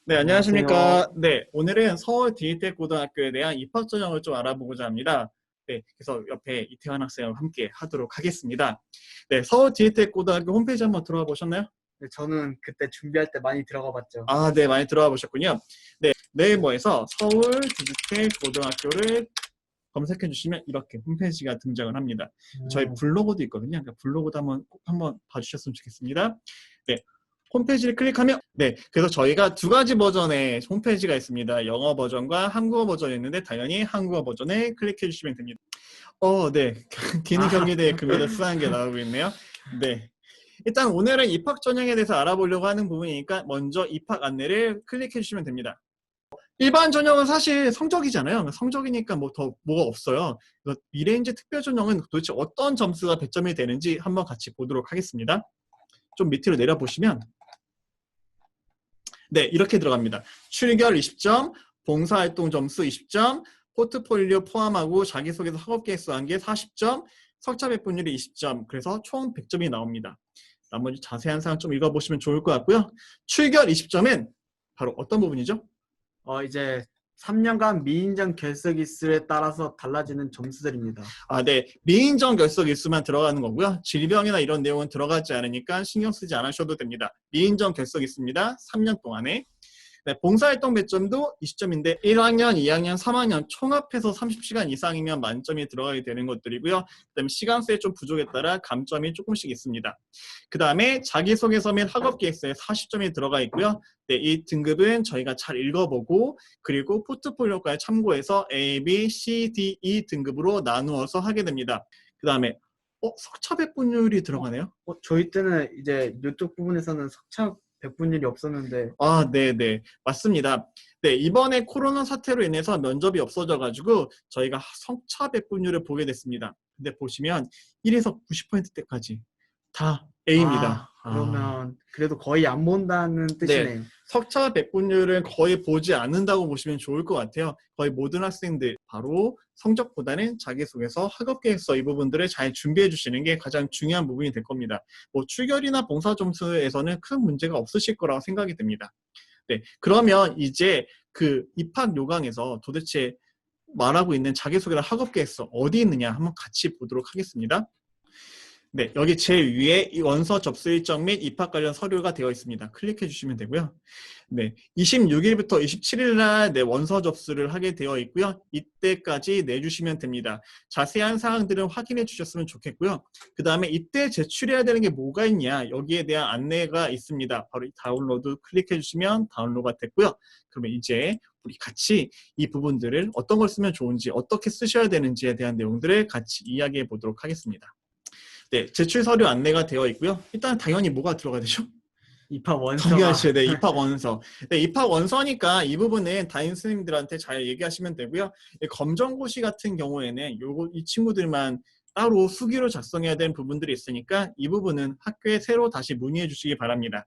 네, 안녕하세요. 안녕하십니까. 네, 오늘은 서울 디지텍 고등학교에 대한 입학 전형을 좀 알아보고자 합니다. 네, 그래서 옆에 이태환 학생과 함께 하도록 하겠습니다. 네, 서울 디지텍 고등학교 홈페이지 한번 들어와 보셨나요? 네, 저는 그때 준비할 때 많이 들어가 봤죠. 아, 네, 많이 들어와 보셨군요. 네, 네이버에서 서울 디지텍 고등학교를 검색해 주시면 이렇게 홈페이지가 등장을 합니다. 저희 오, 블로그도 있거든요. 그러니까 블로그도 꼭 한번 봐주셨으면 좋겠습니다. 네, 홈페이지를 클릭하면 그래서 저희가 두 가지 버전의 홈페이지가 있습니다. 영어 버전과 한국어 버전이 있는데 당연히 한국어 버전에 클릭해 주시면 됩니다. 네. 기능 아, 경기대회 금메달 수상한 게 나오고 있네요. 네. 일단 오늘은 입학 전형에 대해서 알아보려고 하는 부분이니까 먼저 입학 안내를 클릭해 주시면 됩니다. 일반 전형은 사실 성적이잖아요. 성적이니까 뭐가 없어요. 그래서 미래인재 특별 전형은 도대체 어떤 점수가 배점이 되는지 한번 같이 보도록 하겠습니다. 좀 밑으로 내려보시면 네, 이렇게 들어갑니다. 출결 20점, 봉사활동 점수 20점, 포트폴리오 포함하고 자기소개서 학업계획서 한 개 40점, 석차 배분율이 20점, 그래서 총 100점이 나옵니다. 나머지 자세한 사항 좀 읽어보시면 좋을 것 같고요. 출결 20점은 바로 어떤 부분이죠? 이제 3년간 미인정 결석 일수에 따라서 달라지는 점수들입니다. 네. 미인정 결석 일수만 들어가는 거고요. 질병이나 이런 내용은 들어가지 않으니까 신경 쓰지 않으셔도 됩니다. 미인정 결석 있습니다. 3년 동안에. 네, 봉사활동 배점도 20점인데 1학년, 2학년, 3학년 총합해서 30시간 이상이면 만점이 들어가게 되는 것들이고요. 그다음에 시간수에 좀 부족에 따라 감점이 조금씩 있습니다. 그 다음에 자기소개서 및 학업계획서에 40점이 들어가 있고요. 네, 이 등급은 저희가 잘 읽어보고 그리고 포트폴리오까지 참고해서 A, B, C, D, E 등급으로 나누어서 하게 됩니다. 그 다음에 석차 배분율이 들어가네요. 저희 때는 이제 이쪽 부분에서는 석차 백분율이 없었는데, 네네. 맞습니다. 네, 이번에 코로나 사태로 인해서 면접이 없어져가지고 저희가 성차 배분율을 보게 됐습니다. 근데 보시면 1에서 90%대까지 다 A입니다. 그러면 그래도 거의 안 본다는 네, 뜻이네요. 석차 배분율을 거의 보지 않는다고 보시면 좋을 것 같아요. 거의 모든 학생들 바로 성적보다는 자기소개서, 학업계획서 이 부분들을 잘 준비해 주시는 게 가장 중요한 부분이 될 겁니다. 뭐 출결이나 봉사 점수에서는 큰 문제가 없으실 거라고 생각이 됩니다. 네, 그러면 이제 그 입학 요강에서 도대체 말하고 있는 자기소개나 학업계획서 어디 있느냐 한번 같이 보도록 하겠습니다. 네, 여기 제일 위에 이 원서 접수 일정 및 입학 관련 서류가 되어 있습니다. 클릭해 주시면 되고요. 네, 26일부터 27일 날 원서 접수를 하게 되어 있고요. 이때까지 내주시면 됩니다. 자세한 사항들은 확인해 주셨으면 좋겠고요. 그 다음에 이때 제출해야 되는 게 뭐가 있냐 여기에 대한 안내가 있습니다. 바로 이 다운로드 클릭해 주시면 다운로드가 됐고요. 그러면 이제 우리 같이 이 부분들을 어떤 걸 쓰면 좋은지 어떻게 쓰셔야 되는지에 대한 내용들을 같이 이야기해 보도록 하겠습니다. 네, 제출 서류 안내가 되어 있고요. 일단 당연히 뭐가 들어가야 되죠? 입학 원서가 동의하셔야 돼. 입학 원서. 네, 입학 원서니까 이 부분은 담임 선생님들한테 잘 얘기하시면 되고요. 검정고시 같은 경우에는 이 친구들만 따로 수기로 작성해야 되는 부분들이 있으니까 이 부분은 학교에 새로 다시 문의해 주시기 바랍니다.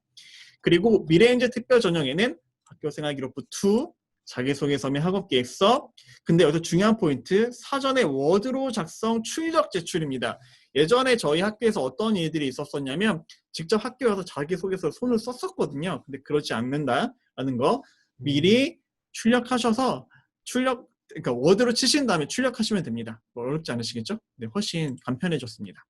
그리고 미래인재 특별 전형에는 학교생활기록부 2, 자기소개서 및 학업계획서. 근데 여기서 중요한 포인트, 사전에 워드로 작성 출력 제출입니다. 예전에 저희 학교에서 어떤 일들이 있었었냐면 직접 학교에 와서 자기소개서 손을 썼었거든요. 근데 그렇지 않는다라는 거 미리 출력하셔서 그러니까 워드로 치신 다음에 출력하시면 됩니다. 뭐 어렵지 않으시겠죠? 네, 훨씬 간편해졌습니다.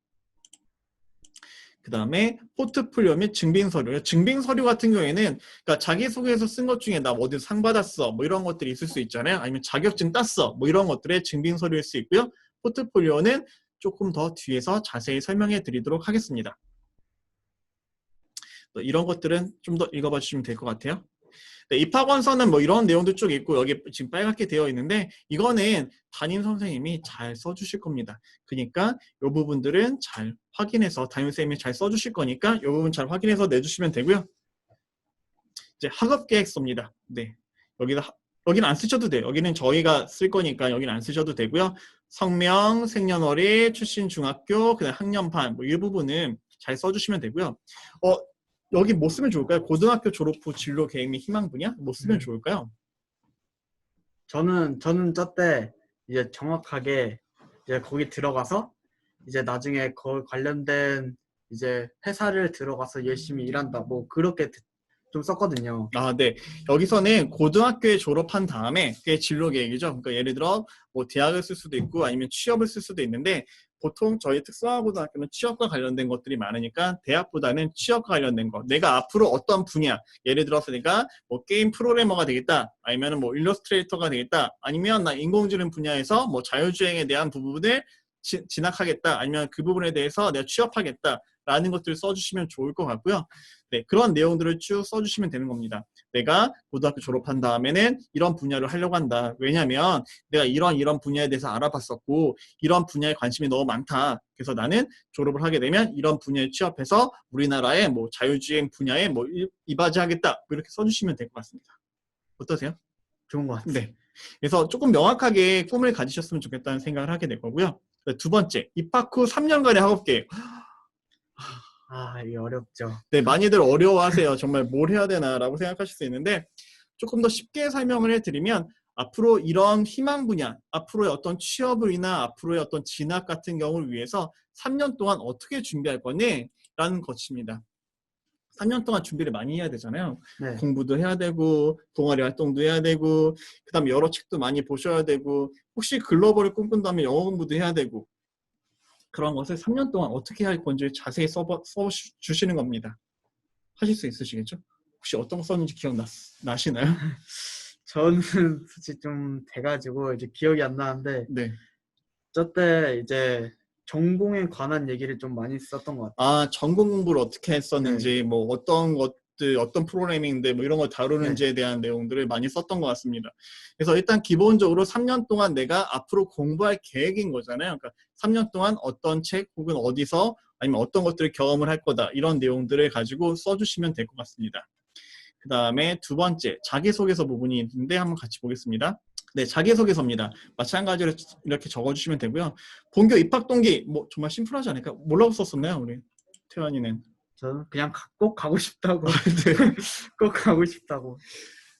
그 다음에 포트폴리오 및 증빙서류. 증빙서류 같은 경우에는 그러니까 자기소개서 쓴 것 중에 나 어디 상 받았어 뭐 이런 것들이 있을 수 있잖아요. 아니면 자격증 땄어 뭐 이런 것들의 증빙서류일 수 있고요. 포트폴리오는 조금 더 뒤에서 자세히 설명해 드리도록 하겠습니다. 이런 것들은 좀 더 읽어봐 주시면 될 것 같아요. 네, 입학원서는 뭐 이런 내용도 쭉 있고 여기 지금 빨갛게 되어 있는데 이거는 담임 선생님이 잘 써주실 겁니다. 그러니까 이 부분들은 잘 확인해서 담임 선생님이 잘 써주실 거니까 이 부분 잘 확인해서 내주시면 되고요. 이제 학업계획서입니다. 네, 여기는 안 쓰셔도 돼요. 여기는 저희가 쓸 거니까 여기는 안 쓰셔도 되고요. 성명, 생년월일, 출신 중학교, 그다음 학년판 뭐 이 부분은 잘 써주시면 되고요. 여기 뭐 쓰면 좋을까요? 고등학교 졸업 후 진로 계획 및 희망 분야? 뭐 쓰면 음, 좋을까요? 저는 저때 이제 정확하게 이제 거기 들어가서 이제 나중에 그 관련된 이제 회사를 들어가서 열심히 일한다 뭐 그렇게 좀 썼거든요. 아, 네. 여기서는 고등학교에 졸업한 다음에 그게 진로 계획이죠. 그러니까 예를 들어 뭐 대학을 쓸 수도 있고 아니면 취업을 쓸 수도 있는데 보통 저희 특성화고등학교는 취업과 관련된 것들이 많으니까 대학보다는 취업과 관련된 거. 내가 앞으로 어떤 분야, 예를 들어서 내가 뭐 게임 프로그래머가 되겠다, 아니면 뭐 일러스트레이터가 되겠다, 아니면 나 인공지능 분야에서 뭐 자율주행에 대한 부분을 진학하겠다, 아니면 그 부분에 대해서 내가 취업하겠다. 라는 것들을 써주시면 좋을 것 같고요. 네, 그런 내용들을 쭉 써주시면 되는 겁니다. 내가 고등학교 졸업한 다음에는 이런 분야를 하려고 한다. 왜냐하면 내가 이런 분야에 대해서 알아봤었고 이런 분야에 관심이 너무 많다. 그래서 나는 졸업을 하게 되면 이런 분야에 취업해서 우리나라의 뭐 자율주행 분야에 뭐 이바지하겠다. 이렇게 써주시면 될 것 같습니다. 어떠세요? 좋은 것 같아요. 네. 그래서 조금 명확하게 꿈을 가지셨으면 좋겠다는 생각을 하게 될 거고요. 두 번째, 입학 후 3년간의 학업 계획. 아, 이게 어렵죠. 네, 많이들 어려워하세요. 정말 뭘 해야 되나라고 생각하실 수 있는데 조금 더 쉽게 설명을 해드리면 앞으로 이런 희망 분야, 앞으로의 어떤 취업을 위나 앞으로의 어떤 진학 같은 경우를 위해서 3년 동안 어떻게 준비할 거니? 라는 것입니다. 3년 동안 준비를 많이 해야 되잖아요. 네. 공부도 해야 되고 동아리 활동도 해야 되고 그다음에 여러 책도 많이 보셔야 되고 혹시 글로벌을 꿈꾼다면 영어 공부도 해야 되고 그런 것을 3년 동안 어떻게 할 건지 자세히 써주시는 겁니다. 하실 수 있으시겠죠? 혹시 어떤 거 썼는지 기억나시나요? 저는 솔직히 좀 돼가지고 이제 기억이 안 나는데 네. 저때 이제 전공에 관한 얘기를 좀 많이 썼던 것 같아요. 아, 전공 공부를 어떻게 했었는지, 네. 뭐 어떤 것들, 어떤 프로그래밍인데 뭐 이런 걸 다루는지에 대한 내용들을 많이 썼던 것 같습니다. 그래서 일단 기본적으로 3년 동안 내가 앞으로 공부할 계획인 거잖아요. 그러니까 3년 동안 어떤 책 혹은 어디서 아니면 어떤 것들을 경험을 할 거다. 이런 내용들을 가지고 써주시면 될 것 같습니다. 그 다음에 두 번째, 자기소개서 부분이 있는데 한번 같이 보겠습니다. 네, 자기소개서입니다. 마찬가지로 이렇게 적어주시면 되고요. 본교 입학 동기, 뭐 정말 심플하지 않을까? 뭐라고 썼었나요, 우리 태환이는? 저는 그냥 꼭 가고 싶다고. 네. 꼭 가고 싶다고.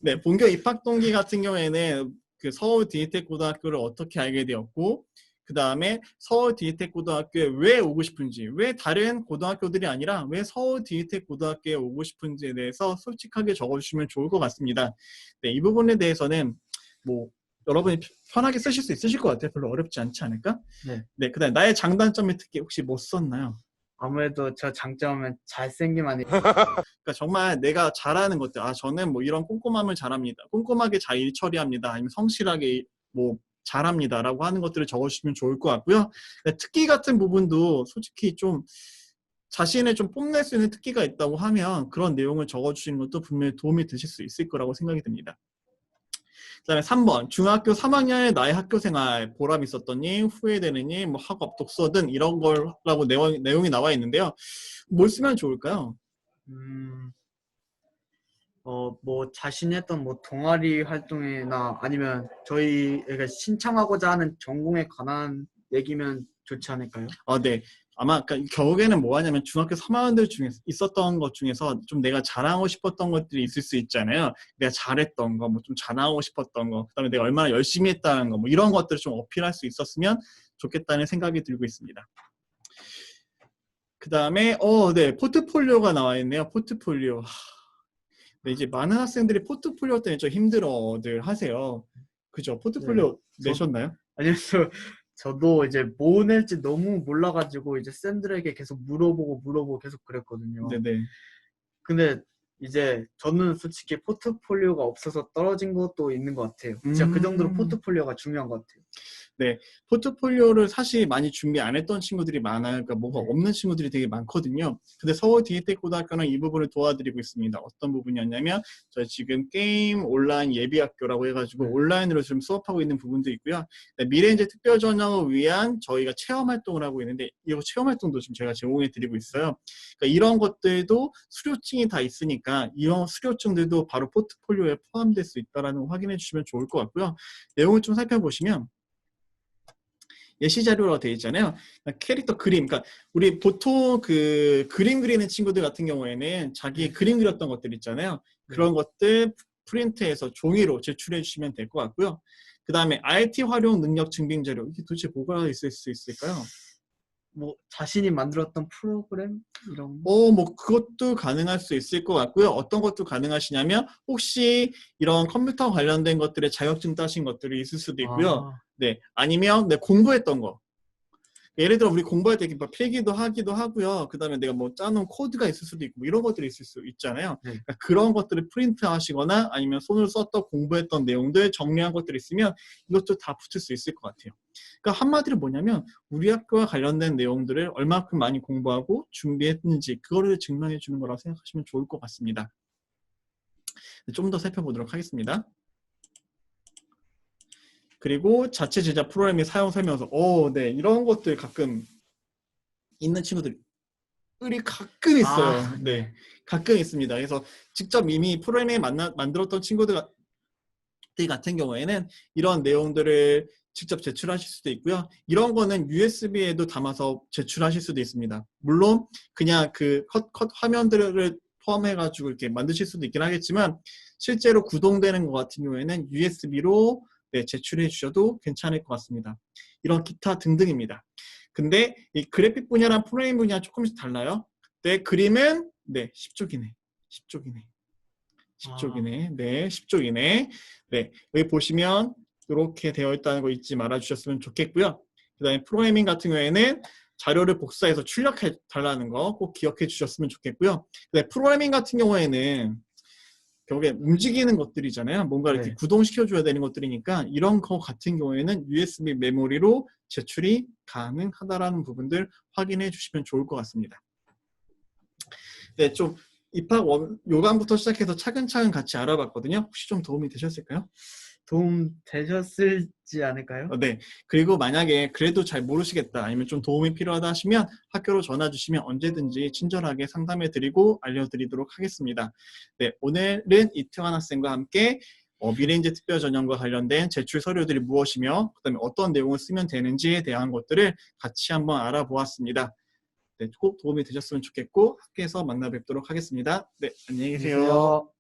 네, 본교 입학 동기 같은 경우에는 그 서울 디지텍 고등학교를 어떻게 알게 되었고, 그 다음에 서울 디지텍 고등학교에 왜 오고 싶은지, 왜 다른 고등학교들이 아니라 왜 서울 디지텍 고등학교에 오고 싶은지에 대해서 솔직하게 적어주시면 좋을 것 같습니다. 네, 이 부분에 대해서는 뭐 여러분이 편하게 쓰실 수 있으실 것 같아요. 별로 어렵지 않지 않을까? 네. 네, 그 다음에 나의 장단점이 특히 혹시 뭐 썼나요? 아무래도 저 장점은 잘생김 아니. 그러니까 정말 내가 잘하는 것들, 아 저는 뭐 이런 꼼꼼함을 잘합니다. 꼼꼼하게 잘 일 처리합니다. 아니면 성실하게 뭐 잘합니다라고 하는 것들을 적어주시면 좋을 것 같고요. 특기 같은 부분도 솔직히 좀 자신을 좀 뽐낼 수 있는 특기가 있다고 하면 그런 내용을 적어주시는 것도 분명히 도움이 되실 수 있을 거라고 생각이 듭니다. 그 다음에 3번 중학교 3학년의 나의 학교생활 보람 있었더니 후회되느니 뭐 학업 독서 등 이런 거라고 내용이 나와 있는데요. 뭘 쓰면 좋을까요? 뭐 자신이 했던 뭐 동아리 활동이나 아니면 저희가 신청하고자 하는 전공에 관한 얘기면 좋지 않을까요? 아, 네. 아마 그러니까 결국에는 뭐 하냐면 중학교 3학년들 중에 있었던 것 중에서 좀 내가 자랑하고 싶었던 것들이 있을 수 있잖아요. 내가 잘했던 거, 뭐 좀 자랑하고 싶었던 거, 그다음에 내가 얼마나 열심히 했다는 거, 뭐 이런 것들을 좀 어필할 수 있었으면 좋겠다는 생각이 들고 있습니다. 그다음에 네, 포트폴리오가 나와 있네요. 포트폴리오. 네, 이제 많은 학생들이 포트폴리오 때문에 좀 힘들어들 하세요. 그죠? 포트폴리오 네. 내셨나요? 아니요, 저도 이제 뭐 낼지 너무 몰라가지고 이제 쌤들에게 계속 물어보고 계속 그랬거든요. 네네. 근데 이제 저는 솔직히 포트폴리오가 없어서 떨어진 것도 있는 것 같아요. 진짜 그 정도로 포트폴리오가 중요한 것 같아요. 네, 포트폴리오를 사실 많이 준비 안 했던 친구들이 많아요. 그러니까 뭐가 네. 없는 친구들이 되게 많거든요. 근데 서울 디지텍 고등학교는 이 부분을 도와드리고 있습니다. 어떤 부분이었냐면 저희 지금 게임 온라인 예비학교라고 해가지고 온라인으로 좀 수업하고 있는 부분도 있고요. 네, 미래인재 특별전형을 위한 저희가 체험활동을 하고 있는데 이 체험활동도 지금 제가 제공해드리고 있어요. 그러니까 이런 것들도 수료증이 다 있으니까 이런 수료증들도 바로 포트폴리오에 포함될 수 있다는 걸 확인해 주시면 좋을 것 같고요. 내용을 좀 살펴보시면 예시 자료로 되어 있잖아요. 캐릭터 그림. 그러니까 우리 보통 그 그림 그리는 친구들 같은 경우에는 자기 그림 그렸던 것들 있잖아요. 그런 것들 프린트해서 종이로 제출해 주시면 될 것 같고요. 그 다음에 RT 활용 능력 증빙 자료. 이게 도대체 뭐가 있을 수 있을까요? 뭐 자신이 만들었던 프로그램 이런 뭐 그것도 가능할 수 있을 것 같고요. 어떤 것도 가능하시냐면 혹시 이런 컴퓨터 관련된 것들에 자격증 따신 것들이 있을 수도 있고요. 아, 네, 아니면 공부했던 거. 예를 들어 우리 공부할 때 이렇게 막 필기도 하기도 하고요. 그다음에 내가 뭐 짜놓은 코드가 있을 수도 있고 뭐 이런 것들이 있을 수 있잖아요. 네. 그러니까 그런 것들을 프린트 하시거나 아니면 손으로 썼던 공부했던 내용들 정리한 것들이 있으면 이것도 다 붙을 수 있을 것 같아요. 그러니까 한마디로 뭐냐면 우리 학교와 관련된 내용들을 얼마큼 많이 공부하고 준비했는지 그거를 증명해 주는 거라고 생각하시면 좋을 것 같습니다. 좀 더 살펴보도록 하겠습니다. 그리고 자체 제작 프로그램의 사용 설명서. 네, 이런 것들 가끔 있는 친구들이 가끔 있어요. 아, 네, 가끔 있습니다. 그래서 직접 이미 프로그램에 만들었던 친구들 같은 경우에는 이런 내용들을 직접 제출하실 수도 있고요. 이런 거는 USB에도 담아서 제출하실 수도 있습니다. 물론 그냥 그 컷 화면들을 포함해가지고 이렇게 만드실 수도 있긴 하겠지만 실제로 구동되는 것 같은 경우에는 USB로 제출해 주셔도 괜찮을 것 같습니다. 이런 기타 등등입니다. 근데 이 그래픽 분야랑 프로그래밍 분야 조금씩 달라요. 그림은 10쪽 이내. 10쪽 이내. 10쪽 이내. 네, 10쪽 이내. 네, 여기 보시면 이렇게 되어 있다는 거 잊지 말아 주셨으면 좋겠고요. 그 다음에 프로그래밍 같은 경우에는 자료를 복사해서 출력해 달라는 거 꼭 기억해 주셨으면 좋겠고요. 네, 프로그래밍 같은 경우에는 결국에 움직이는 것들이잖아요. 뭔가 이렇게 네. 구동시켜 줘야 되는 것들이니까 이런 거 같은 경우에는 USB 메모리로 제출이 가능하다라는 부분들 확인해 주시면 좋을 것 같습니다. 네, 좀 입학 요강부터 시작해서 차근차근 같이 알아봤거든요. 혹시 좀 도움이 되셨을까요? 도움 되셨을지 않을까요? 네. 그리고 만약에 그래도 잘 모르시겠다 아니면 좀 도움이 필요하다 하시면 학교로 전화 주시면 언제든지 친절하게 상담해 드리고 알려드리도록 하겠습니다. 네, 오늘은 이태환 학생과 함께 미래인재 특별전형과 관련된 제출 서류들이 무엇이며 그다음에 어떤 내용을 쓰면 되는지에 대한 것들을 같이 한번 알아보았습니다. 네, 꼭 도움이 되셨으면 좋겠고 학교에서 만나 뵙도록 하겠습니다. 네, 안녕히 계세요. 안녕히 계세요.